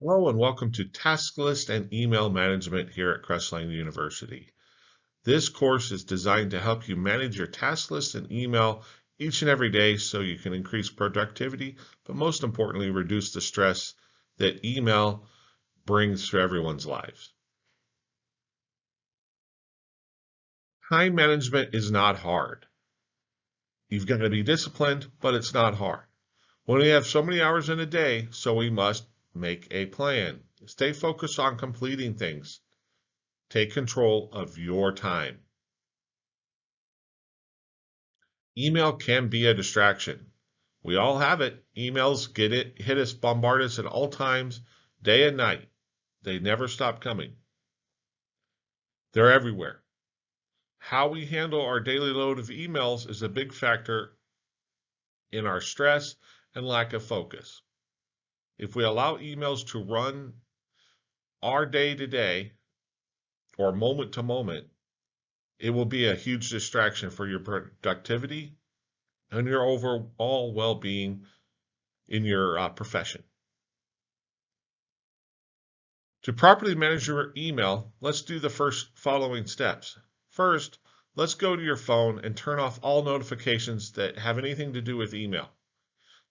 Hello and welcome to Task List and Email Management here at Crestline University. This course is designed to help you manage your task list and email each and every day so you can increase productivity, but most importantly, reduce the stress that email brings to everyone's lives. Time management is not hard. You've got to be disciplined, but it's not hard. When we have so many hours in a day, so we must make a plan. Stay focused on completing things. Take control of your time. Email can be a distraction. We all have it. Emails hit us, bombard us at all times, day and night. They never stop coming. They're everywhere. How we handle our daily load of emails is a big factor in our stress and lack of focus. If we allow emails to run our day to day or moment to moment, it will be a huge distraction for your productivity and your overall well-being in your profession. To properly manage your email, let's do the following steps. First, let's go to your phone and turn off all notifications that have anything to do with email.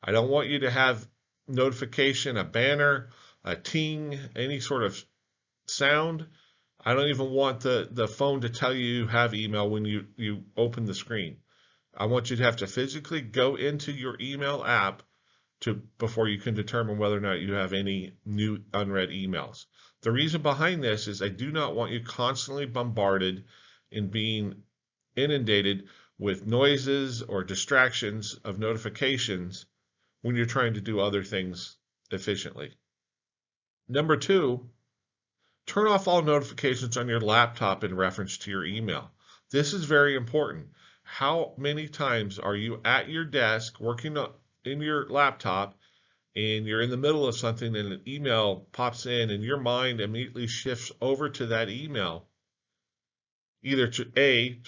I don't want you to have notification, a banner, a ting, any sort of sound. I don't even want the phone to tell you have email when you open the screen. I want you to have to physically go into your email app before you can determine whether or not you have any new unread emails. The reason behind this is I do not want you constantly bombarded and being inundated with noises or distractions of notifications when you're trying to do other things efficiently. Number two, turn off all notifications on your laptop in reference to your email. This is very important. How many times are you at your desk working in your laptop and you're in the middle of something and an email pops in and your mind immediately shifts over to that email, either to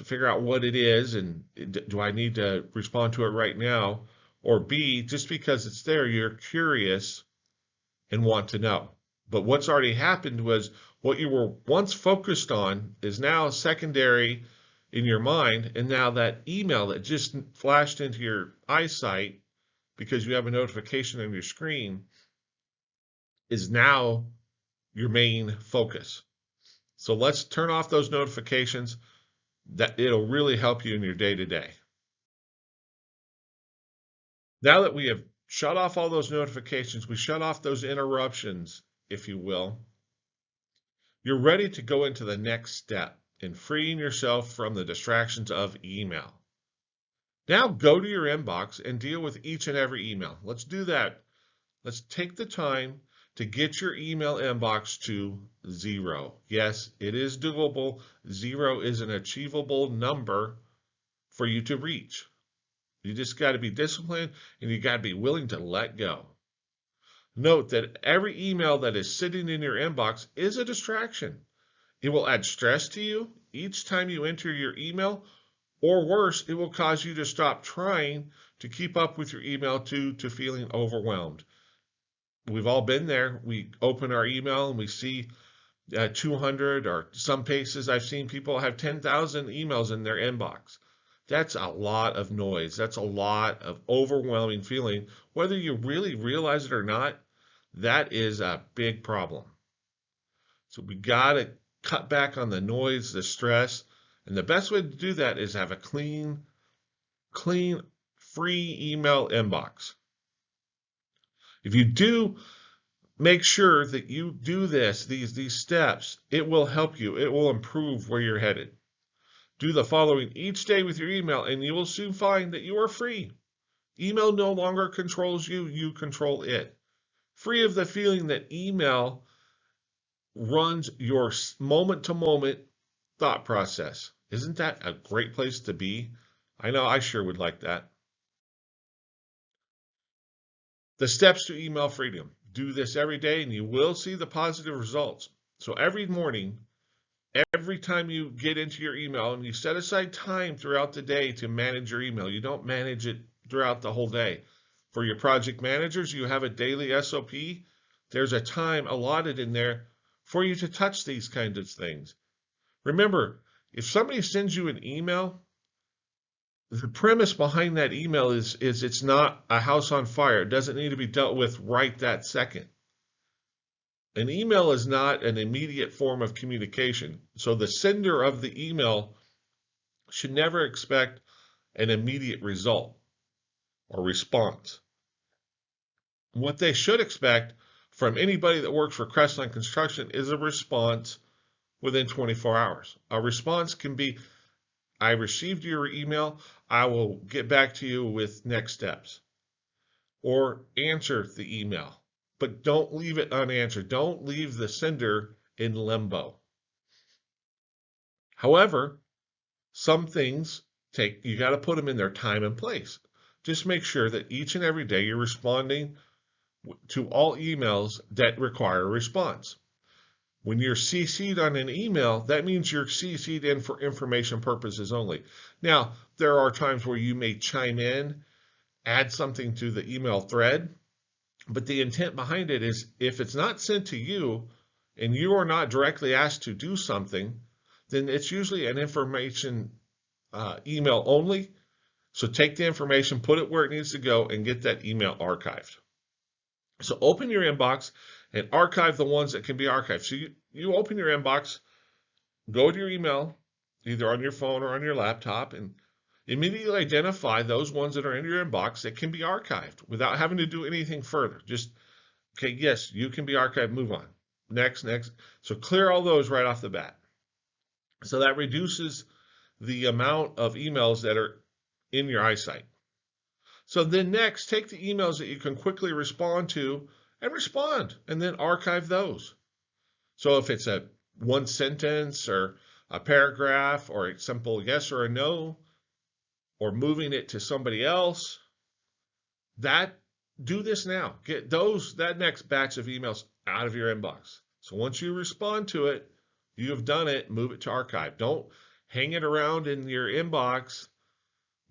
figure out what it is and do I need to respond to it right now, or B, just because it's there, you're curious and want to know. But what's already happened was what you were once focused on is now secondary in your mind, and now that email that just flashed into your eyesight because you have a notification on your screen is now your main focus. So let's turn off those notifications. That it'll really help you in your day to day. Now that we have shut off all those notifications, we shut off those interruptions, if you will, you're ready to go into the next step in freeing yourself from the distractions of email. Now go to your inbox and deal with each and every email. Let's do that. Let's take the time to get your email inbox to 0. Yes, it is doable. 0 is an achievable number for you to reach. You just got to be disciplined and you got to be willing to let go. Note that every email that is sitting in your inbox is a distraction. It will add stress to you each time you enter your email, or worse, it will cause you to stop trying to keep up with your email to feeling overwhelmed. We've all been there. We open our email and we see 200, or some cases I've seen people have 10,000 emails in their inbox. That's a lot of noise. That's a lot of overwhelming feeling. Whether you really realize it or not, that is a big problem. So we got to cut back on the noise, the stress, and the best way to do that is have a clean, free email inbox. If you do make sure that you do these steps, it will help you. It will improve where you're headed. Do the following each day with your email, and you will soon find that you are free. Email no longer controls you, you control it. Free of the feeling that email runs your moment-to-moment thought process. Isn't that a great place to be? I know I sure would like that. The steps to email freedom. Do this every day and you will see the positive results. So every morning, every time you get into your email, and you set aside time throughout the day to manage your email. You don't manage it throughout the whole day. For your project managers, you have a daily SOP there's a time allotted in there for you to touch these kinds of things. Remember, if somebody sends you an email, the premise behind that email is it's not a house on fire. It doesn't need to be dealt with right that second. An email is not an immediate form of communication. So the sender of the email should never expect an immediate result or response. What they should expect from anybody that works for Crestline Construction is a response within 24 hours. A response can be, I received your email, I will get back to you with next steps. Or answer the email. But don't leave it unanswered. Don't leave the sender in limbo. However, some things you got to put them in their time and place. Just make sure that each and every day you're responding to all emails that require a response. When you're CC'd on an email, that means you're CC'd in for information purposes only. Now, there are times where you may chime in, add something to the email thread, but the intent behind it is if it's not sent to you and you are not directly asked to do something, then it's usually an information email only. So take the information, put it where it needs to go, and get that email archived. So open your inbox and archive the ones that can be archived. So you open your inbox, go to your email, either on your phone or on your laptop, and immediately identify those ones that are in your inbox that can be archived without having to do anything further. Just, okay, yes, you can be archived, move on. Next. So clear all those right off the bat. So that reduces the amount of emails that are in your eyesight. So then next, take the emails that you can quickly respond to and then archive those. So if it's a one sentence or a paragraph or a simple yes or a no, or moving it to somebody else, do this now. Get that next batch of emails out of your inbox. So once you respond to it, you have done it, move it to archive. Don't hang it around in your inbox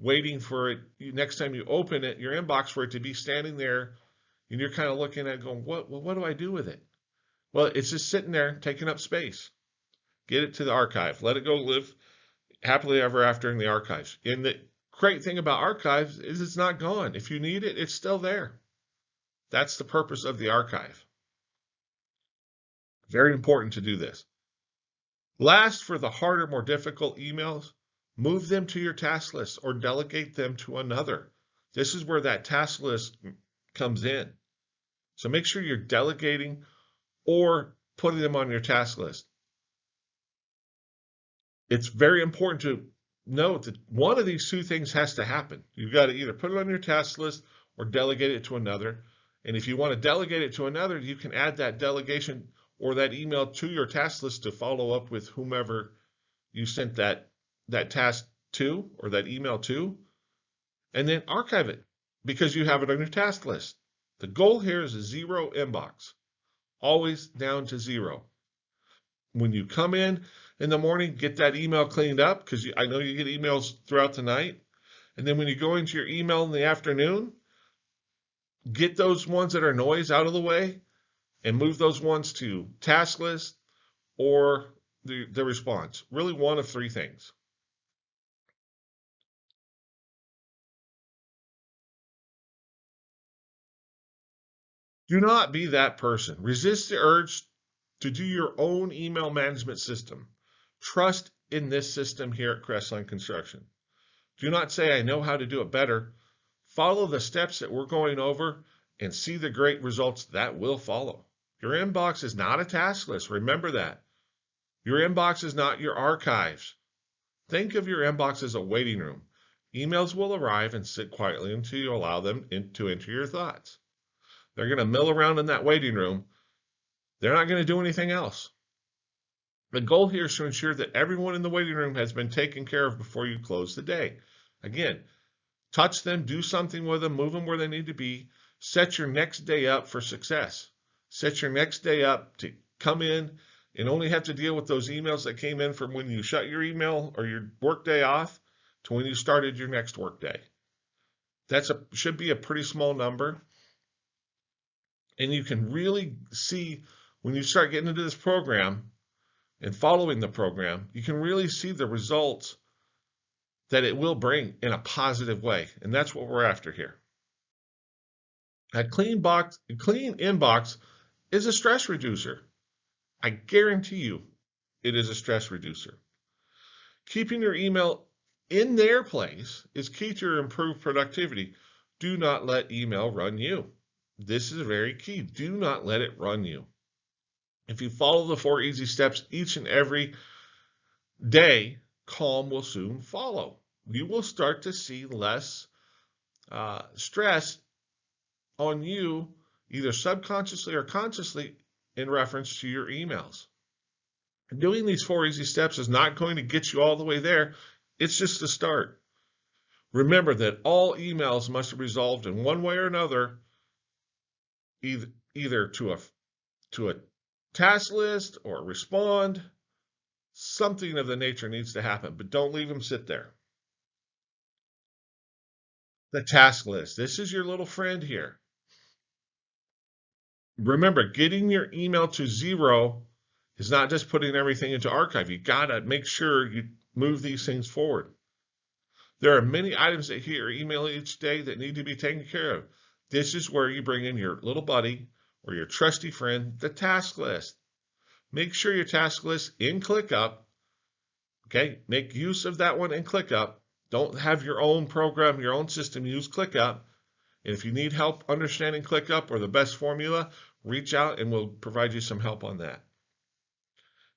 waiting for it next time you open it, your inbox, for it to be standing there and you're kind of looking at it going, what do I do with it? Well, it's just sitting there taking up space. Get it to the archive. Let it go live happily ever after in the archives. And the great thing about archives is it's not gone. If you need it, it's still there. That's the purpose of the archive. Very important to do this. Last, for the harder, more difficult emails, move them to your task list or delegate them to another. This is where that task list comes in. So make sure you're delegating or putting them on your task list. It's very important to note that one of these two things has to happen. You've got to either put it on your task list or delegate it to another. And if you want to delegate it to another, you can add that delegation or that email to your task list to follow up with whomever you sent that task to or that email to, and then archive it because you have it on your task list. The goal here is a zero inbox, always down to zero. When you come in the morning, get that email cleaned up because I know you get emails throughout the night. And then when you go into your email in the afternoon, get those ones that are noise out of the way and move those ones to task list or the response. Really one of three things. Do not be that person. Resist the urge to do your own email management system. Trust in this system here at Crestline Construction. Do not say, I know how to do it better. Follow the steps that we're going over and see the great results that will follow. Your inbox is not a task list. Remember that. Your inbox is not your archives. Think of your inbox as a waiting room. Emails will arrive and sit quietly until you allow them to enter your thoughts. They're going to mill around in that waiting room. They're not going to do anything else. The goal here is to ensure that everyone in the waiting room has been taken care of before you close the day. Again, touch them, do something with them, move them where they need to be. Set your next day up for success. Set your next day up to come in and only have to deal with those emails that came in from when you shut your email or your work day off to when you started your next work day. Should be a pretty small number. And you can really see when you start getting into this program and following the program, you can really see the results that it will bring in a positive way. And that's what we're after here. A clean inbox is a stress reducer. I guarantee you it is a stress reducer. Keeping your email in their place is key to your improved productivity. Do not let email run you. This is very key. Do not let it run you. If you follow the 4 easy steps each and every day, calm will soon follow. You will start to see less stress on you, either subconsciously or consciously, in reference to your emails. Doing these 4 easy steps is not going to get you all the way there. It's just a start. Remember that all emails must be resolved in one way or another, either to a task list or respond. Something of the nature needs to happen, but don't leave them sit there. The task list. This is your little friend here. Remember, getting your email to 0 is not just putting everything into archive. You got to make sure you move these things forward. There are many items that hit your email each day that need to be taken care of. This is where you bring in your little buddy or your trusty friend, the task list. Make sure your task list in ClickUp. Okay, make use of that one in ClickUp. Don't have your own program, your own system. Use ClickUp. And if you need help understanding ClickUp or the best formula, reach out and we'll provide you some help on that.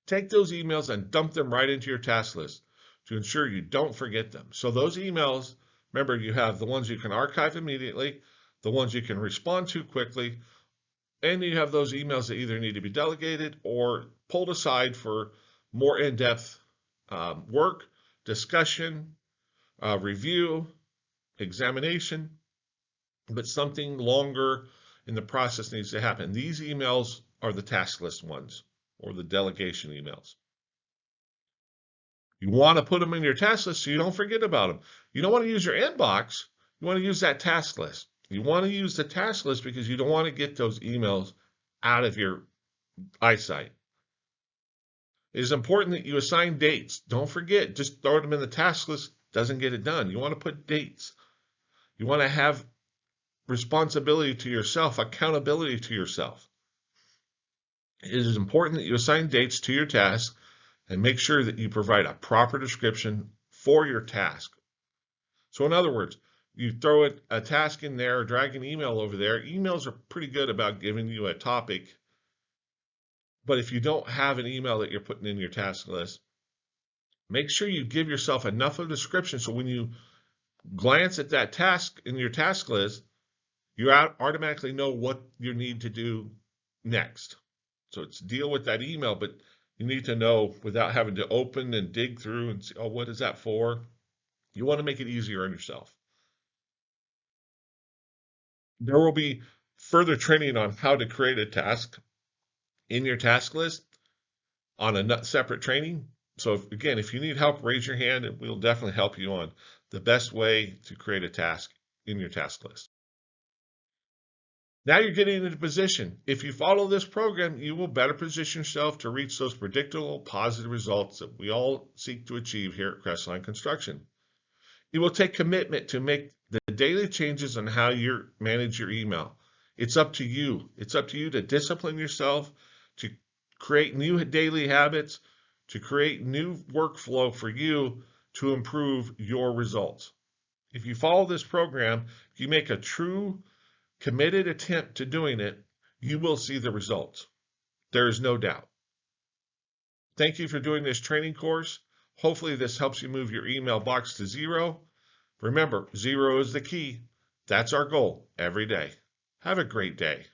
Take those emails and dump them right into your task list to ensure you don't forget them. So those emails, remember, you have the ones you can archive immediately, the ones you can respond to quickly, and you have those emails that either need to be delegated or pulled aside for more in-depth work, discussion, review, examination, but something longer in the process needs to happen. These emails are the task list ones or the delegation emails. You want to put them in your task list so you don't forget about them. You don't want to use your inbox. You want to use that task list. You want to use the task list because you don't want to get those emails out of your eyesight. It is important that you assign dates. Don't forget, just throw them in the task list doesn't get it done. You want to put dates. You want to have responsibility to yourself, accountability to yourself. It is important that you assign dates to your task and make sure that you provide a proper description for your task. So in other words, you throw a task in there or drag an email over there. Emails are pretty good about giving you a topic. But if you don't have an email that you're putting in your task list, make sure you give yourself enough of a description so when you glance at that task in your task list, you automatically know what you need to do next. So it's deal with that email, but you need to know without having to open and dig through and see, oh, what is that for? You want to make it easier on yourself. There will be further training on how to create a task in your task list on a separate training. So if you need help, raise your hand and we'll definitely help you on the best way to create a task in your task list. Now you're getting into position. If you follow this program, you will better position yourself to reach those predictable positive results that we all seek to achieve here at Crestline Construction. It will take commitment to make the daily changes on how you manage your email. It's up to you. It's up to you to discipline yourself, to create new daily habits, to create new workflow for you to improve your results. If you follow this program, if you make a true committed attempt to doing it, you will see the results. There is no doubt. Thank you for doing this training course. Hopefully this helps you move your email box to 0. Remember, 0 is the key. That's our goal every day. Have a great day.